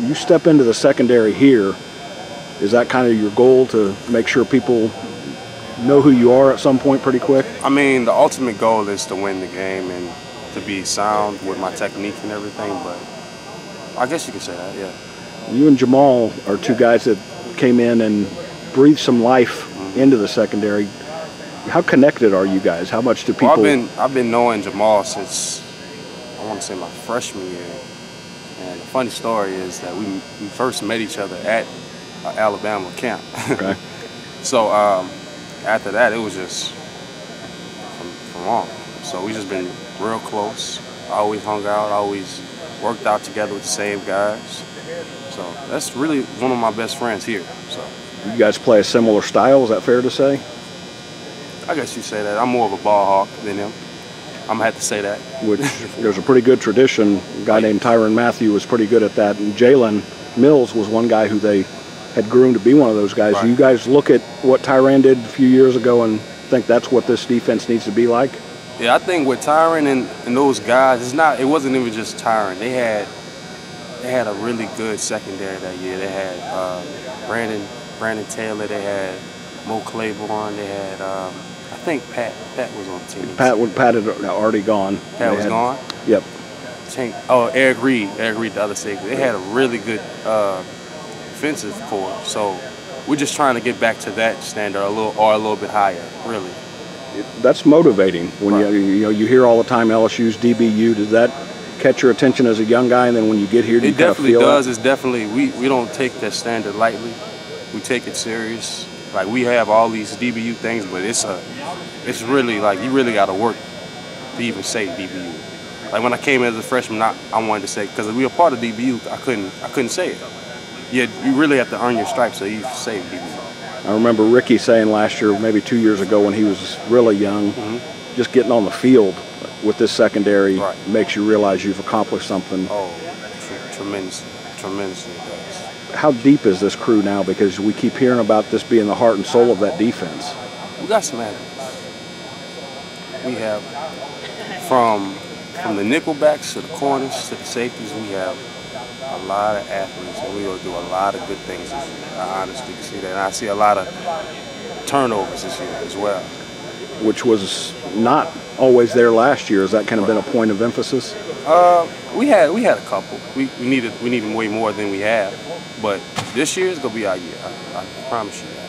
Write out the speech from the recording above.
you step into the secondary here, is that kind of your goal to make sure people know who you are at some point pretty quick? I mean, the ultimate goal is to win the game and to be sound with my technique and everything, but I guess you could say that, yeah. You and Jamal are two guys that came in and breathed some life into the secondary. How connected are you guys? How much do people... Well, I've been knowing Jamal since, I want to say, my freshman year. And the funny story is that we first met each other at Alabama camp. Okay. So after that, it was just from on. So we just been real close. I always hung out, always worked out together with the same guys. So that's really one of my best friends here. So you guys play a similar style, is that fair to say? I guess you say that. I'm more of a ball hawk than him. I'm gonna have to say that. Which there's a pretty good tradition. A guy named Tyrann Mathieu was pretty good at that, and Jalen Mills was one guy who they had groomed to be one of those guys. Right. Do you guys look at what Tyrann did a few years ago and think that's what this defense needs to be like? Yeah, I think with Tyrann and those guys, it wasn't even just Tyrann. They had a really good secondary that year. They had Brandon Taylor. They had Mo Claiborne. They had I think Pat was on the team. Pat had already gone. Pat was gone? Yep. Eric Reed, the other safety. They had a really good defensive core. So we're just trying to get back to that standard a little bit higher, really. That's motivating when right. you hear all the time LSU's DBU. Does that catch your attention as a young guy, and then when you get here, do you kind of feel It definitely does. that? It's definitely we don't take that standard lightly. We take it serious. Like we have all these DBU things, but it's really like you really got to work to even say DBU. Like when I came as a freshman, I wanted to say, because we were part of DBU, I couldn't say it. You really have to earn your stripes so you say DBU. I remember Ricky saying last year, maybe 2 years ago when he was really young, just getting on the field with this secondary right. makes you realize you've accomplished something. Oh, tremendously does. How deep is this crew now? Because we keep hearing about this being the heart and soul of that defense. We got some athletes. We have from the nickelbacks to the corners to the safeties, we have a lot of athletes, and we're going to do a lot of good things this year. I honestly see that. And I see a lot of turnovers this year as well. Which was not always there last year. Has that kind of been a point of emphasis? We had a couple. We needed way more than we have. But this year is going to be our year. I promise you that.